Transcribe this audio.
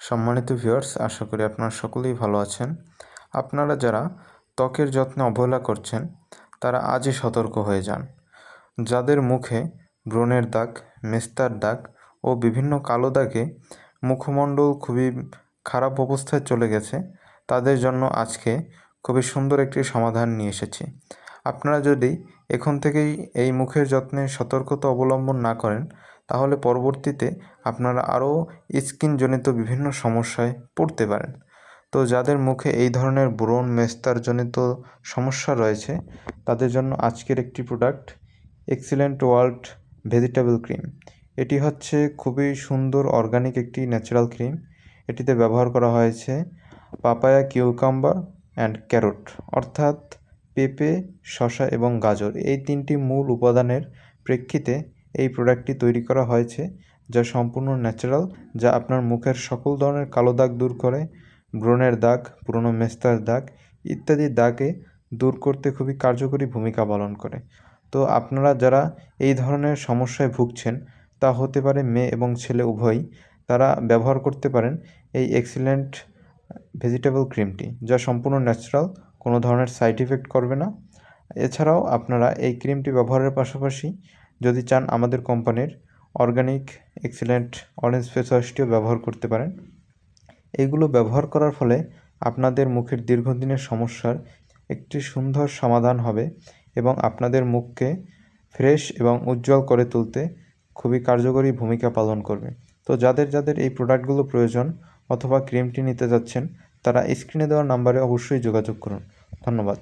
সম্মানিত ভিউয়ার্স, আশা করি আপনারা সকলেই ভালো আছেন। আপনারা যারা ত্বকের যত্নে অবহেলা করছেন তারা আজই সতর্ক হয়ে যান। যাদের মুখে ব্রণের দাগ, মেস্তার দাগ ও বিভিন্ন কালো দাগে মুখমণ্ডল খুবই খারাপ অবস্থায় চলে গেছে, তাদের জন্য আজকে খুবই সুন্দর একটি সমাধান নিয়ে এসেছি। আপনারা যদি এখন থেকেই এই মুখের যত্নে সতর্কতা অবলম্বন না করেন তাহলে পরবর্তীতে আপনারা আরও স্কিনজনিত বিভিন্ন সমস্যায় পড়তে পারেন। তো যাদের মুখে এই ধরনের ব্রণ মেস্তারজনিত সমস্যা রয়েছে তাদের জন্য আজকের একটি product excellent world vegetable cream. এটি হচ্ছে খুবই সুন্দর অর্গানিক একটি ন্যাচারাল ক্রিম। এটিতে ব্যবহার করা হয়েছে পাপায়া, কিউকাম্বার অ্যান্ড ক্যারট, অর্থাৎ পেঁপে, শসা এবং গাজর, এই তিনটি মূল উপাদানের প্রেক্ষিতে এই প্রোডাক্টটি তৈরি করা হয়েছে, যা সম্পূর্ণ ন্যাচারাল, যা আপনার মুখের সকল ধরনের কালো দাগ দূর করে, ব্রণের দাগ, পুরনো মেস্তার দাগ ইত্যাদি দাগে দূর করতে খুবই কার্যকরী ভূমিকা পালন করে। তো আপনারা যারা এই ধরনের সমস্যায় ভুগছেন, তা হতে পারে মেয়ে এবং ছেলে উভয়ই, তারা ব্যবহার করতে পারেন এই এক্সিলেন্ট ভেজিটেবল ক্রিমটি, যা সম্পূর্ণ ন্যাচারাল, কোনো ধরনের সাইড ইফেক্ট করবে না। এছাড়াও আপনারা এই ক্রিমটি ব্যবহারের পাশাপাশি যদি চান আমাদের কোম্পানির অর্গানিক এক্সিলেন্ট অরেঞ্জ ফেস ওয়াশটিও ব্যবহার করতে পারেন। এইগুলো ব্যবহার করার ফলে আপনাদের মুখের দীর্ঘদিনের সমস্যার একটি সুন্দর সমাধান হবে এবং আপনাদের মুখকে ফ্রেশ এবং উজ্জ্বল করে তুলতে খুবই কার্যকরী ভূমিকা পালন করবে। তো যাদের যাদের এই প্রোডাক্টগুলো প্রয়োজন অথবা ক্রিমটি নিতে যাচ্ছেন, তারা স্ক্রিনে দেওয়া নাম্বারে অবশ্যই যোগাযোগ করুন। ধন্যবাদ।